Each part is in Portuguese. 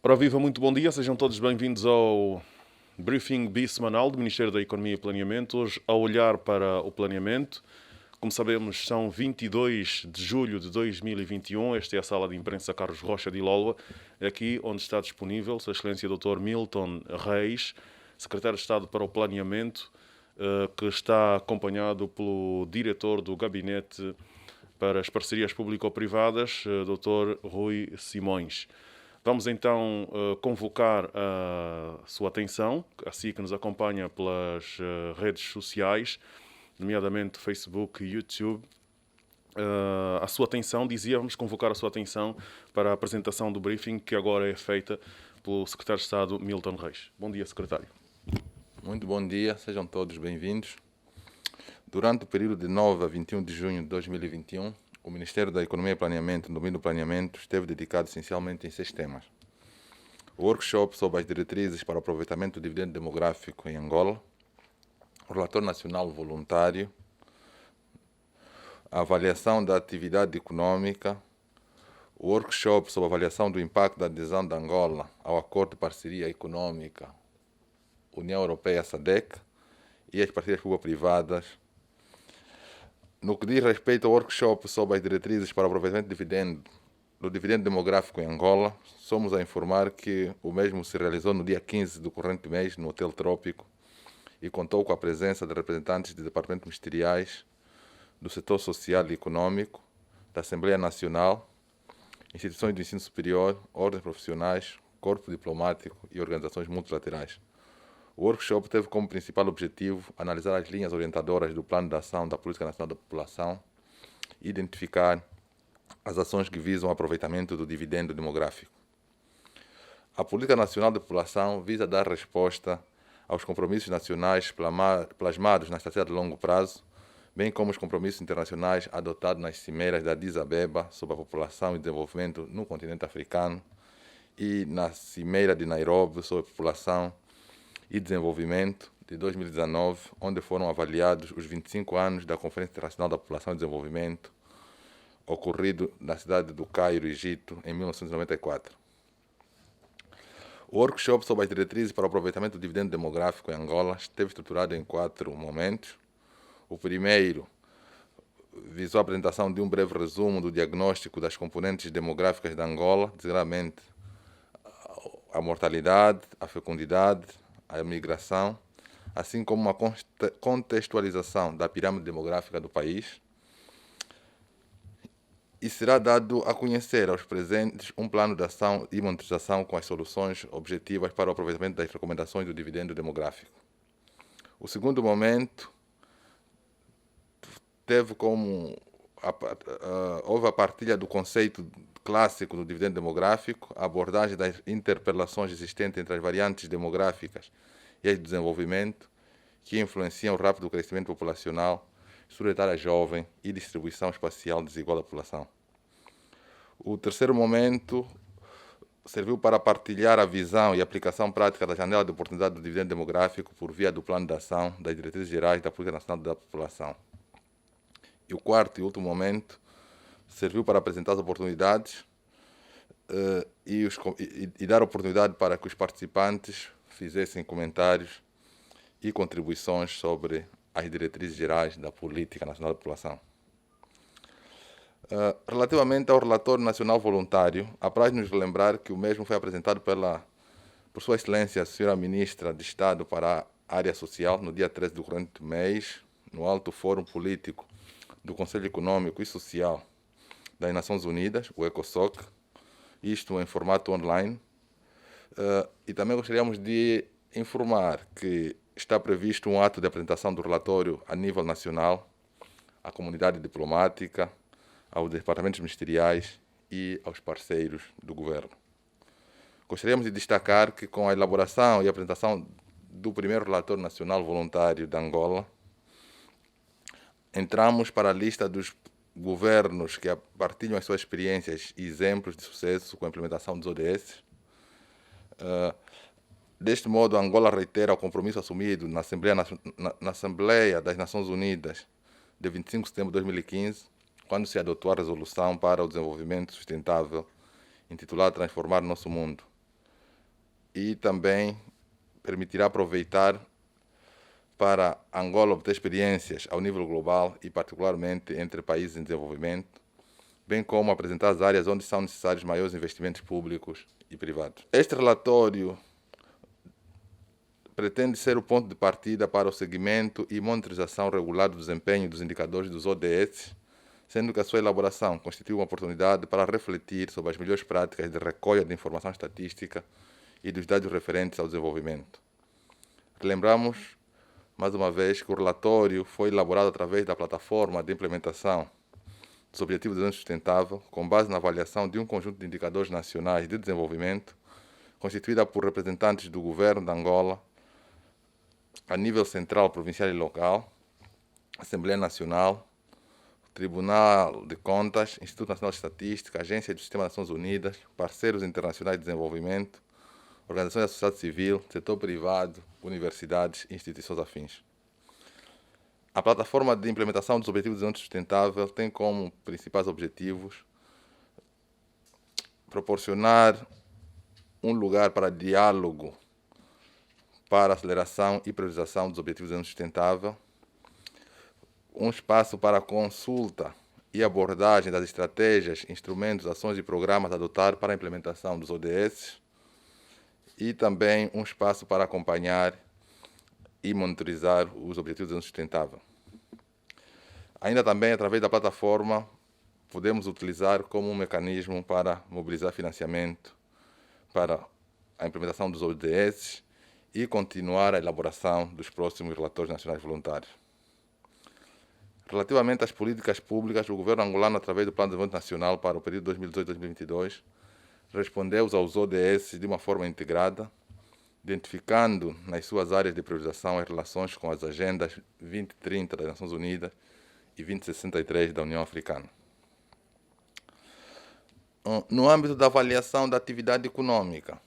Ora viva, muito bom dia, sejam todos bem-vindos ao briefing bissemanal do Ministério da Economia e Planeamento. Hoje, a olhar para o planeamento. Como sabemos, são 22 de julho de 2021. Esta é a sala de imprensa Carlos Rocha de Ilolva, aqui onde está disponível Sua Excelência Dr. Milton Reis, Secretário de Estado para o Planeamento, que está acompanhado pelo Diretor do Gabinete para as Parcerias Público-Privadas, Dr. Rui Simões. Vamos então convocar a sua atenção, assim que nos acompanha pelas redes sociais, nomeadamente Facebook e YouTube. A sua atenção, dizíamos, convocar a sua atenção para a apresentação do briefing que agora é feita pelo Secretário de Estado Milton Reis. Bom dia, Secretário. Muito bom dia, sejam todos bem-vindos. Durante o período de 9 a 21 de junho de 2021, o Ministério da Economia e Planeamento, no domínio do planeamento, esteve dedicado essencialmente em 6 temas. O workshop sobre as diretrizes para o aproveitamento do dividendo demográfico em Angola, o relatório nacional voluntário, a avaliação da atividade econômica, o workshop sobre a avaliação do impacto da adesão de Angola ao Acordo de Parceria Econômica União Europeia-SADC e as parcerias público-privadas. No que diz respeito ao workshop sobre as diretrizes para o aproveitamento do dividendo demográfico em Angola, somos a informar que o mesmo se realizou no dia 15 do corrente mês, no Hotel Trópico, e contou com a presença de representantes de departamentos ministeriais, do setor social e econômico, da Assembleia Nacional, instituições do ensino superior, ordens profissionais, corpo diplomático e organizações multilaterais. O workshop teve como principal objetivo analisar as linhas orientadoras do Plano de Ação da Política Nacional da População e identificar as ações que visam o aproveitamento do dividendo demográfico. A Política Nacional da População visa dar resposta aos compromissos nacionais plasmados na Estratégia de Longo Prazo, bem como os compromissos internacionais adotados nas cimeiras da Addis Abeba sobre a população e desenvolvimento no continente africano e na Cimeira de Nairobi sobre a população e Desenvolvimento de 2019, onde foram avaliados os 25 anos da Conferência Internacional da População e Desenvolvimento, ocorrido na cidade do Cairo, Egito, em 1994. O workshop sobre as diretrizes para o aproveitamento do dividendo demográfico em Angola esteve estruturado em 4 momentos. O primeiro visou a apresentação de um breve resumo do diagnóstico das componentes demográficas de Angola, designadamente a mortalidade, a fecundidade, a migração, assim como uma contextualização da pirâmide demográfica do país, e será dado a conhecer aos presentes um plano de ação e monitorização com as soluções objetivas para o aproveitamento das recomendações do dividendo demográfico. O segundo momento teve como houve a partilha do conceito clássico do dividendo demográfico, a abordagem das interpelações existentes entre as variantes demográficas e as de desenvolvimento, que influenciam o rápido crescimento populacional, estrutura etária jovem e distribuição espacial desigual da população. O terceiro momento serviu para partilhar a visão e aplicação prática da janela de oportunidade do dividendo demográfico por via do Plano de Ação das Diretrizes Gerais da Política Nacional da População. E o quarto e último momento serviu para apresentar as oportunidades e dar oportunidade para que os participantes fizessem comentários e contribuições sobre as diretrizes gerais da Política Nacional da População. Relativamente ao Relatório Nacional Voluntário, apraz-nos lembrar que o mesmo foi apresentado por Sua Excelência, a Senhora Ministra de Estado para a Área Social, no dia 13 do corrente mês, no Alto Fórum Político do Conselho Econômico e Social das Nações Unidas, o ECOSOC, isto em formato online. E também gostaríamos de informar que está previsto um ato de apresentação do relatório a nível nacional, à comunidade diplomática, aos departamentos ministeriais e aos parceiros do governo. Gostaríamos de destacar que, com a elaboração e apresentação do primeiro relatório nacional voluntário de Angola, entramos para a lista dos governos que partilham as suas experiências e exemplos de sucesso com a implementação dos ODS. Deste modo, Angola reitera o compromisso assumido na Assembleia das Nações Unidas de 25 de setembro de 2015, quando se adotou a Resolução para o Desenvolvimento Sustentável, intitulada Transformar Nosso Mundo, e também permitirá aproveitar para Angola obter experiências ao nível global e particularmente entre países em desenvolvimento, bem como apresentar as áreas onde são necessários maiores investimentos públicos e privados. Este relatório pretende ser o ponto de partida para o seguimento e monitorização regular do desempenho dos indicadores dos ODS, sendo que a sua elaboração constitui uma oportunidade para refletir sobre as melhores práticas de recolha de informação estatística e dos dados referentes ao desenvolvimento. Lembramos, mais uma vez, que o relatório foi elaborado através da plataforma de implementação dos Objetivos de Desenvolvimento Sustentável, com base na avaliação de um conjunto de indicadores nacionais de desenvolvimento, constituída por representantes do governo de Angola, a nível central, provincial e local, Assembleia Nacional, Tribunal de Contas, Instituto Nacional de Estatística, Agência do Sistema das Nações Unidas, parceiros internacionais de desenvolvimento, organizações da sociedade civil, setor privado, universidades e instituições afins. A plataforma de implementação dos Objetivos de Desenvolvimento Sustentável tem como principais objetivos proporcionar um lugar para diálogo, para aceleração e priorização dos Objetivos de Desenvolvimento Sustentável, um espaço para consulta e abordagem das estratégias, instrumentos, ações e programas a adotar para a implementação dos ODS e também um espaço para acompanhar e monitorizar os Objetivos de Desenvolvimento Sustentável. Ainda também, através da plataforma, podemos utilizar como um mecanismo para mobilizar financiamento para a implementação dos ODS e continuar a elaboração dos próximos relatórios nacionais voluntários. Relativamente às políticas públicas, o governo angolano, através do Plano de Desenvolvimento Nacional para o período 2018-2022, respondeu aos ODS de uma forma integrada, identificando nas suas áreas de priorização as relações com as agendas 2030 das Nações Unidas e 2063 da União Africana. No âmbito da avaliação da atividade econômica,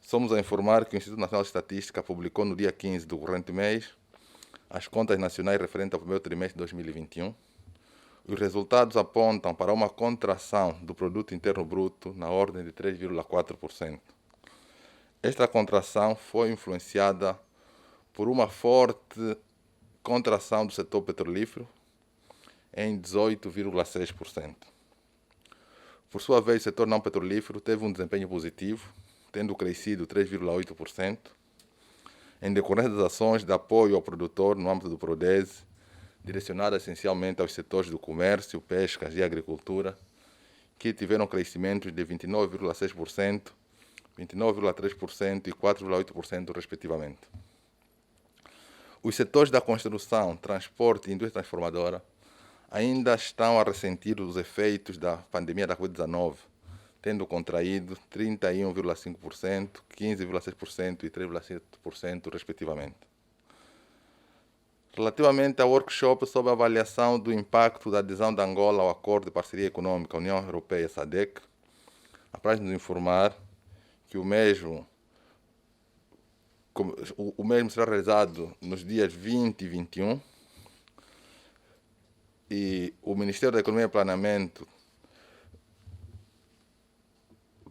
somos a informar que o Instituto Nacional de Estatística publicou no dia 15 do corrente mês as contas nacionais referentes ao primeiro trimestre de 2021. Os resultados apontam para uma contração do Produto Interno Bruto na ordem de 3,4%. Esta contração foi influenciada por uma forte contração do setor petrolífero em 18,6%. Por sua vez, o setor não petrolífero teve um desempenho positivo, tendo crescido 3,8%, em decorrência das ações de apoio ao produtor no âmbito do PRODESE, direcionadas essencialmente aos setores do comércio, pescas e agricultura, que tiveram crescimentos de 29,6%, 29,3% e 4,8%, respectivamente. Os setores da construção, transporte e indústria transformadora ainda estão a ressentir os efeitos da pandemia da Covid-19, tendo contraído 31,5%, 15,6% e 3,7%, respectivamente. Relativamente ao workshop sobre a avaliação do impacto da adesão de Angola ao Acordo de Parceria Econômica União Europeia-SADC, apraz-nos informar que o mesmo será realizado nos dias 20 e 21, e o Ministério da Economia e Planeamento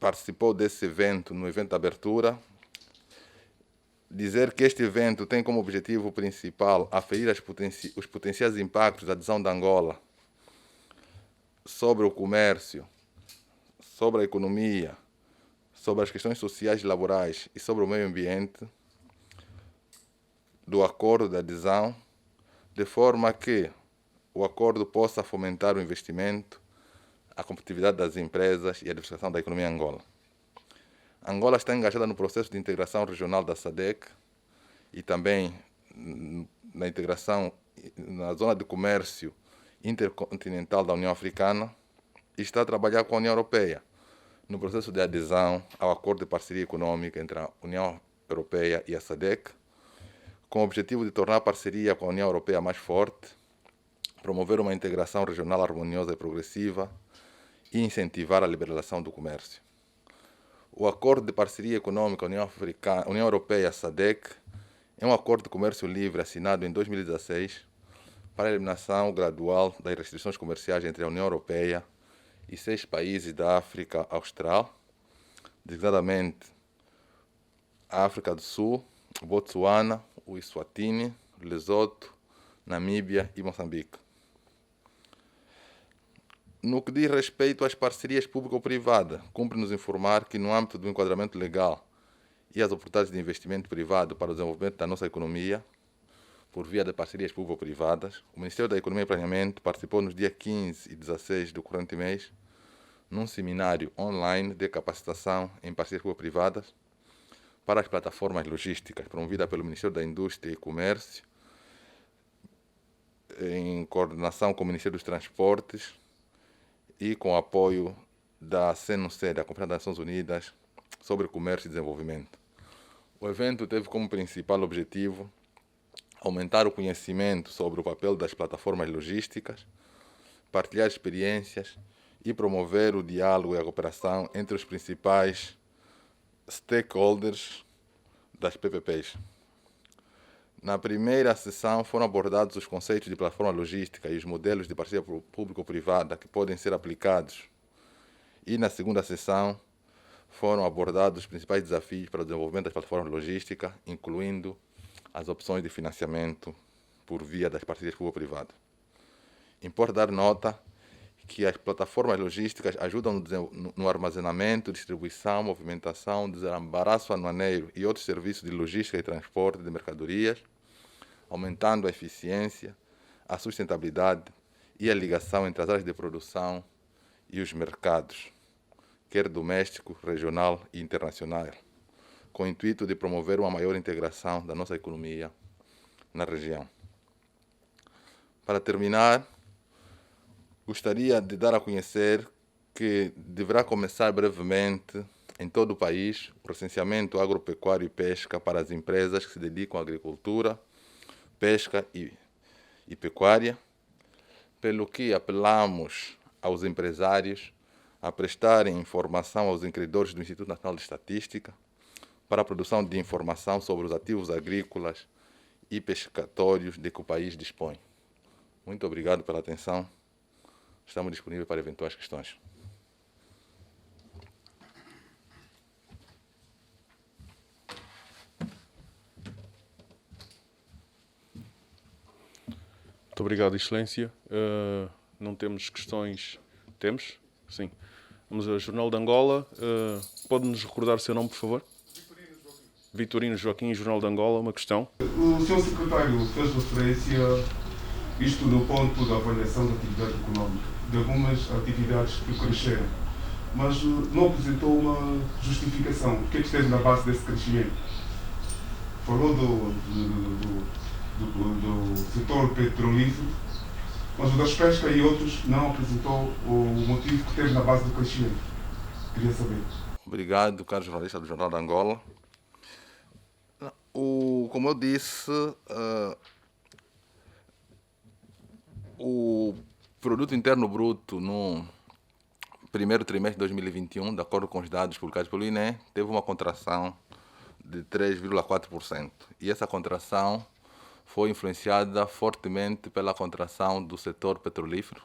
participou desse evento, no evento de abertura. Dizer que este evento tem como objetivo principal aferir os potenciais impactos da adesão de Angola sobre o comércio, sobre a economia, sobre as questões sociais e laborais e sobre o meio ambiente do acordo de adesão, de forma que o acordo possa fomentar o investimento, a competitividade das empresas e a diversificação da economia em Angola. Angola está engajada no processo de integração regional da SADC e também na integração na zona de comércio intercontinental da União Africana e está a trabalhar com a União Europeia no processo de adesão ao Acordo de Parceria Econômica entre a União Europeia e a SADC, com o objetivo de tornar a parceria com a União Europeia mais forte, promover uma integração regional harmoniosa e progressiva e incentivar a liberalização do comércio. O Acordo de Parceria Econômica União Europeia-SADC é um acordo de comércio livre assinado em 2016 para a eliminação gradual das restrições comerciais entre a União Europeia e 6 países da África Austral, designadamente a África do Sul, Botsuana, o Eswatini, Lesoto, Namíbia e Moçambique. No que diz respeito às parcerias público-privadas, cumpre-nos informar que, no âmbito do enquadramento legal e as oportunidades de investimento privado para o desenvolvimento da nossa economia, por via de parcerias público-privadas, o Ministério da Economia e Planeamento participou nos dias 15 e 16 do corrente mês num seminário online de capacitação em parcerias público-privadas para as plataformas logísticas, promovida pelo Ministério da Indústria e Comércio, em coordenação com o Ministério dos Transportes e com o apoio da CNUC, da Conferência das Nações Unidas sobre Comércio e Desenvolvimento. O evento teve como principal objetivo aumentar o conhecimento sobre o papel das plataformas logísticas, partilhar experiências e promover o diálogo e a cooperação entre os principais stakeholders das PPPs. Na primeira sessão foram abordados os conceitos de plataforma logística e os modelos de parceria público-privada que podem ser aplicados. E na segunda sessão foram abordados os principais desafios para o desenvolvimento das plataformas logísticas, incluindo as opções de financiamento por via das parcerias público-privadas. Importa dar nota que as plataformas logísticas ajudam no armazenamento, distribuição, movimentação, desembaraço aduaneiro e outros serviços de logística e transporte de mercadorias, aumentando a eficiência, a sustentabilidade e a ligação entre as áreas de produção e os mercados, quer doméstico, regional e internacional, com o intuito de promover uma maior integração da nossa economia na região. Para terminar, gostaria de dar a conhecer que deverá começar brevemente em todo o país o recenseamento agropecuário e pesca para as empresas que se dedicam à agricultura, pesca e pecuária, pelo que apelamos aos empresários a prestarem informação aos inquiridores do Instituto Nacional de Estatística para a produção de informação sobre os ativos agrícolas e pescatórios de que o país dispõe. Muito obrigado pela atenção. Estamos disponíveis para eventuais questões. Muito obrigado, Excelência. Não temos questões? Temos? Sim. Vamos ao Jornal de Angola. Pode-nos recordar o seu nome, por favor? Vitorino Joaquim, Jornal de Angola. Uma questão. O Sr. Secretário fez referência, isto no ponto da avaliação da atividade económica, de algumas atividades que cresceram, mas não apresentou uma justificação. O que é que esteve na base desse crescimento? Falou do setor petrolífero, mas o das pescas e outros não apresentou o motivo que teve na base do crescimento. Queria saber. Obrigado, caro jornalista do Jornal de Angola. Como eu disse, o Produto Interno Bruto no primeiro trimestre de 2021, de acordo com os dados publicados pelo INE, teve uma contração de 3,4%. E essa contração foi influenciada fortemente pela contração do setor petrolífero,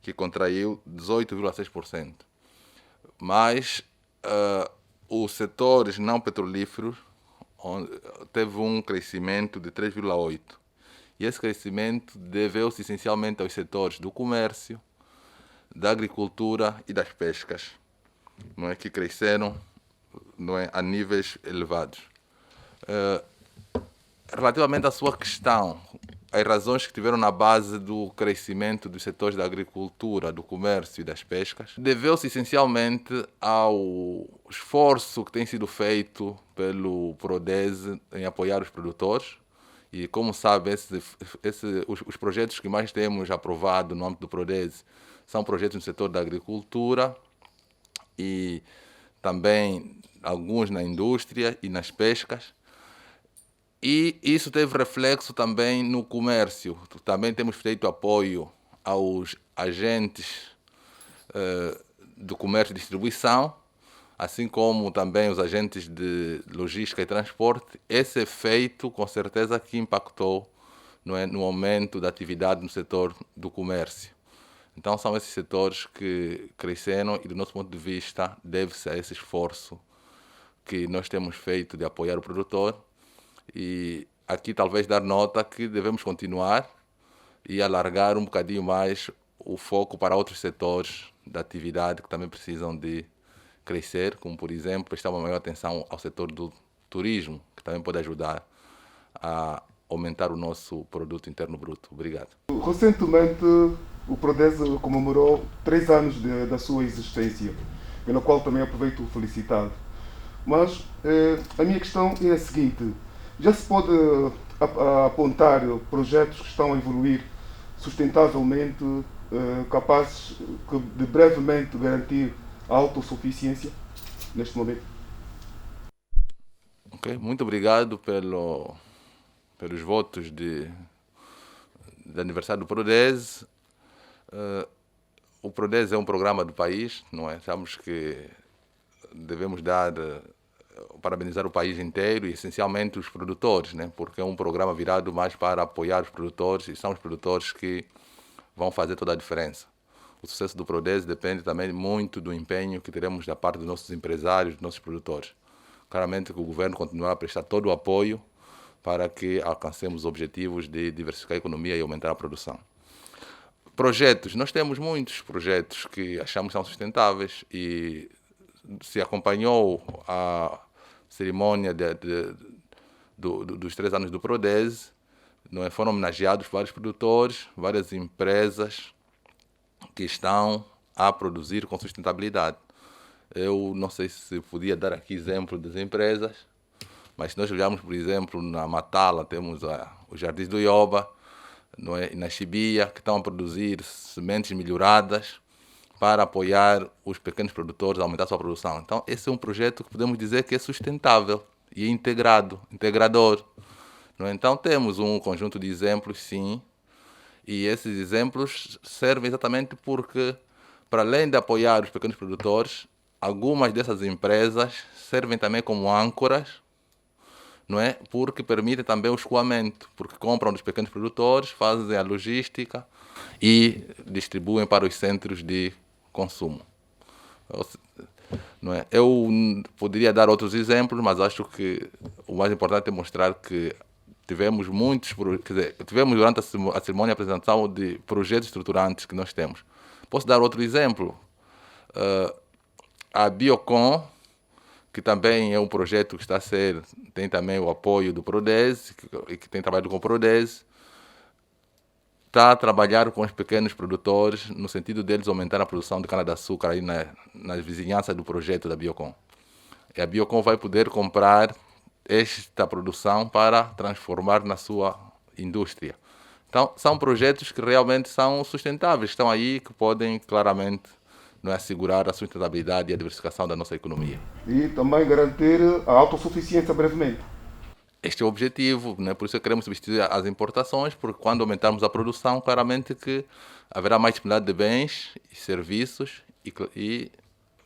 que contraiu 18,6%. Mas os setores não petrolíferos teve um crescimento de 3,8%. E esse crescimento deveu-se essencialmente aos setores do comércio, da agricultura e das pescas, não é, que cresceram, não é, a níveis elevados. Relativamente à sua questão, as razões que tiveram na base do crescimento dos setores da agricultura, do comércio e das pescas, deveu-se essencialmente ao esforço que tem sido feito pelo Prodese em apoiar os produtores. E, como sabe, os projetos que mais temos aprovado no âmbito do Prodese são projetos no setor da agricultura e também alguns na indústria e nas pescas. E isso teve reflexo também no comércio. Também temos feito apoio aos agentes do comércio e distribuição, assim como também os agentes de logística e transporte. Esse efeito, com certeza, que impactou, não é, no aumento da atividade no setor do comércio. Então, são esses setores que cresceram e, do nosso ponto de vista, deve-se a esse esforço que nós temos feito de apoiar o produtor. E aqui talvez dar nota que devemos continuar e alargar um bocadinho mais o foco para outros setores da atividade que também precisam de crescer, como por exemplo prestar uma maior atenção ao setor do turismo, que também pode ajudar a aumentar o nosso produto interno bruto. Obrigado. Recentemente, o Prodese comemorou 3 anos da sua existência, pela qual também aproveito felicitado. Mas a minha questão é a seguinte: já se pode apontar projetos que estão a evoluir sustentavelmente, capazes de brevemente garantir a autossuficiência neste momento? Ok, muito obrigado pelos votos de aniversário do Prodese. O Prodese é um programa do país, não é? Sabemos que devemos parabenizar o país inteiro e essencialmente os produtores, né? Porque é um programa virado mais para apoiar os produtores e são os produtores que vão fazer toda a diferença. O sucesso do Prodese depende também muito do empenho que teremos da parte dos nossos empresários, dos nossos produtores. Claramente que o governo continuará a prestar todo o apoio para que alcancemos os objetivos de diversificar a economia e aumentar a produção. Projetos, nós temos muitos projetos que achamos que são sustentáveis e se acompanhou a cerimônia dos 3 anos do Prodese, não é? Foram homenageados vários produtores, várias empresas que estão a produzir com sustentabilidade. Eu não sei se podia dar aqui exemplo das empresas, mas se nós olharmos, por exemplo, na Matala, temos os Jardins do Ioba, não é? E na Chibia, que estão a produzir sementes melhoradas para apoiar os pequenos produtores a aumentar a sua produção. Então, esse é um projeto que podemos dizer que é sustentável e integrador. Não é? Então, temos um conjunto de exemplos, sim, e esses exemplos servem exatamente porque, para além de apoiar os pequenos produtores, algumas dessas empresas servem também como âncoras, não é? Porque permitem também o escoamento, porque compram dos pequenos produtores, fazem a logística e distribuem para os centros de consumo. Não é? Eu poderia dar outros exemplos, mas acho que o mais importante é mostrar que tivemos durante a cerimônia a apresentação de projetos estruturantes que nós temos. Posso dar outro exemplo? A Biocon, que também é um projeto que tem também o apoio do Prodese, que tem trabalhado com o Prodese, está a trabalhar com os pequenos produtores no sentido deles aumentar a produção de cana-de-açúcar aí na vizinhança do projeto da Biocon. E a Biocon vai poder comprar esta produção para transformar na sua indústria. Então, são projetos que realmente são sustentáveis, estão aí, que podem claramente, não é, assegurar a sustentabilidade e a diversificação da nossa economia. E também garantir a autossuficiência brevemente. Este é o objetivo, né? Por isso queremos substituir as importações, porque quando aumentarmos a produção, claramente que haverá mais disponibilidade de bens e serviços e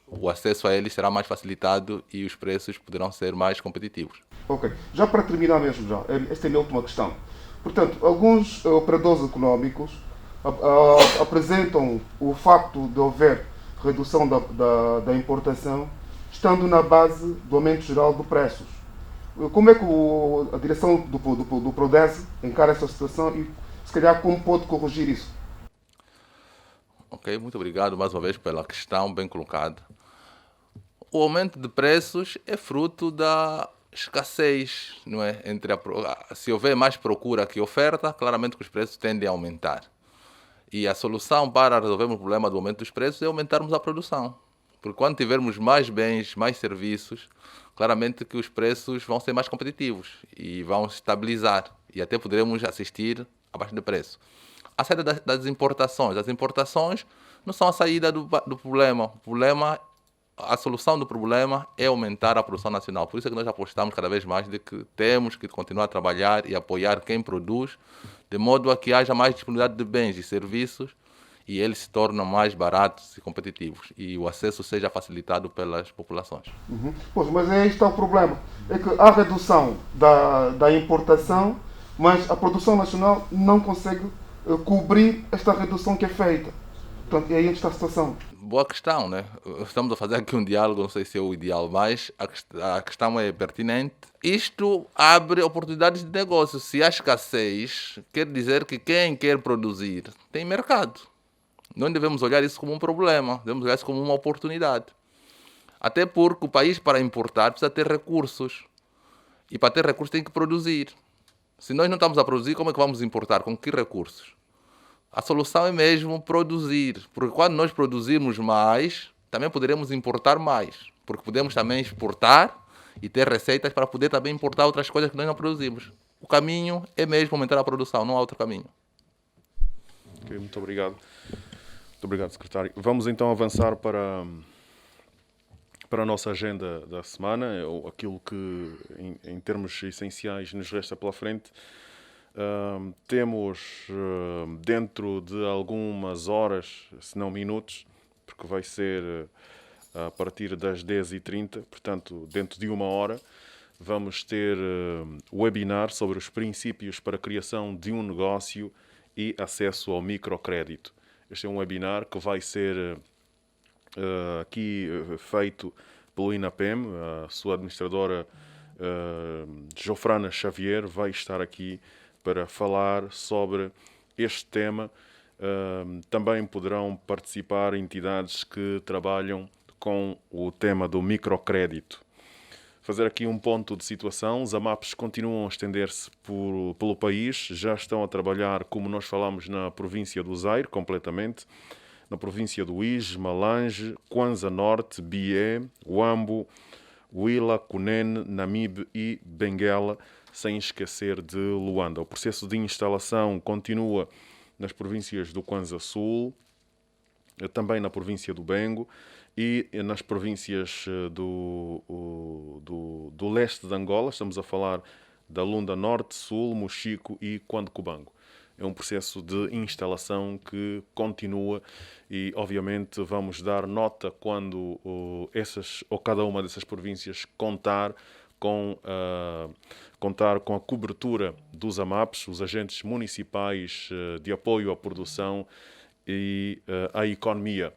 o acesso a eles será mais facilitado e os preços poderão ser mais competitivos. Ok. Já para terminar mesmo, esta é a minha última questão. Portanto, alguns operadores económicos apresentam o facto de haver redução da importação estando na base do aumento geral de preços. Como é que a direção do Prodese encara essa situação e, se calhar, como pode corrigir isso? Ok, muito obrigado mais uma vez pela questão bem colocada. O aumento de preços é fruto da escassez, não é? Se houver mais procura que oferta, claramente que os preços tendem a aumentar. E a solução para resolvermos o problema do aumento dos preços é aumentarmos a produção. Porque quando tivermos mais bens, mais serviços, claramente que os preços vão ser mais competitivos e vão se estabilizar. E até poderemos assistir a baixa de preço. A saída das importações. As importações não são a saída do problema. A solução do problema é aumentar a produção nacional. Por isso é que nós apostamos cada vez mais de que temos que continuar a trabalhar e apoiar quem produz, de modo a que haja mais disponibilidade de bens e serviços e eles se tornam mais baratos e competitivos e o acesso seja facilitado pelas populações. Pois, mas aí está o problema. É que há redução da importação, mas a produção nacional não consegue cobrir esta redução que é feita. Portanto, é aí onde está a situação. Boa questão, né? Estamos a fazer aqui um diálogo, não sei se é o ideal, mas a questão é pertinente. Isto abre oportunidades de negócio. Se há escassez, quer dizer que quem quer produzir tem mercado. Não devemos olhar isso como um problema, devemos olhar isso como uma oportunidade. Até porque o país, para importar, precisa ter recursos. E para ter recursos tem que produzir. Se nós não estamos a produzir, como é que vamos importar? Com que recursos? A solução é mesmo produzir, porque quando nós produzirmos mais, também poderemos importar mais, porque podemos também exportar e ter receitas para poder também importar outras coisas que nós não produzimos. O caminho é mesmo aumentar a produção, não há outro caminho. Ok, muito obrigado. Muito obrigado, secretário. Vamos então avançar para a nossa agenda da semana, ou aquilo que, em termos essenciais, nos resta pela frente. Temos dentro de algumas horas, se não minutos, porque vai ser a partir das 10h30, portanto, dentro de uma hora, vamos ter webinar sobre os princípios para a criação de um negócio e acesso ao microcrédito. Este é um webinar que vai ser aqui feito pelo INAPEM, a sua administradora Jofrana Xavier vai estar aqui para falar sobre este tema. Também poderão participar entidades que trabalham com o tema do microcrédito. Fazer aqui um ponto de situação, os AMAPs continuam a estender-se pelo país, já estão a trabalhar, como nós falamos, na província do Zaire, completamente, na província do Ige, Malange, Kwanza Norte, Bié, Huambo, Huila, Cunene, Namibe e Benguela, sem esquecer de Luanda. O processo de instalação continua nas províncias do Kwanza Sul, também na província do Bengo e nas províncias do leste de Angola. Estamos a falar da Lunda Norte, Sul, Mochico e Quandocubango. É um processo de instalação que continua e, obviamente, vamos dar nota quando cada uma dessas províncias contar com a cobertura dos AMAPs, os agentes municipais de apoio à produção e à economia.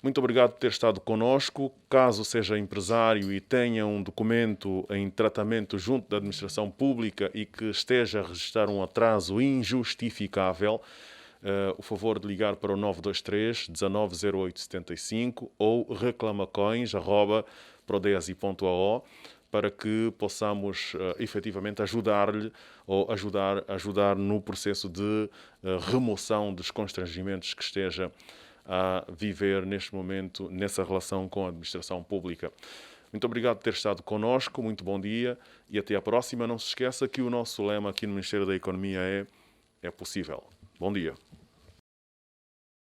Muito obrigado por ter estado connosco. Caso seja empresário e tenha um documento em tratamento junto da administração pública e que esteja a registrar um atraso injustificável, o favor de ligar para o 923 190875 ou reclamacões@prodesi.ao para que possamos efetivamente ajudar-lhe ou ajudar no processo de remoção dos constrangimentos que esteja a viver neste momento nessa relação com a administração pública. Muito obrigado por ter estado connosco, muito bom dia e até à próxima. Não se esqueça que o nosso lema aqui no Ministério da Economia é possível. Bom dia.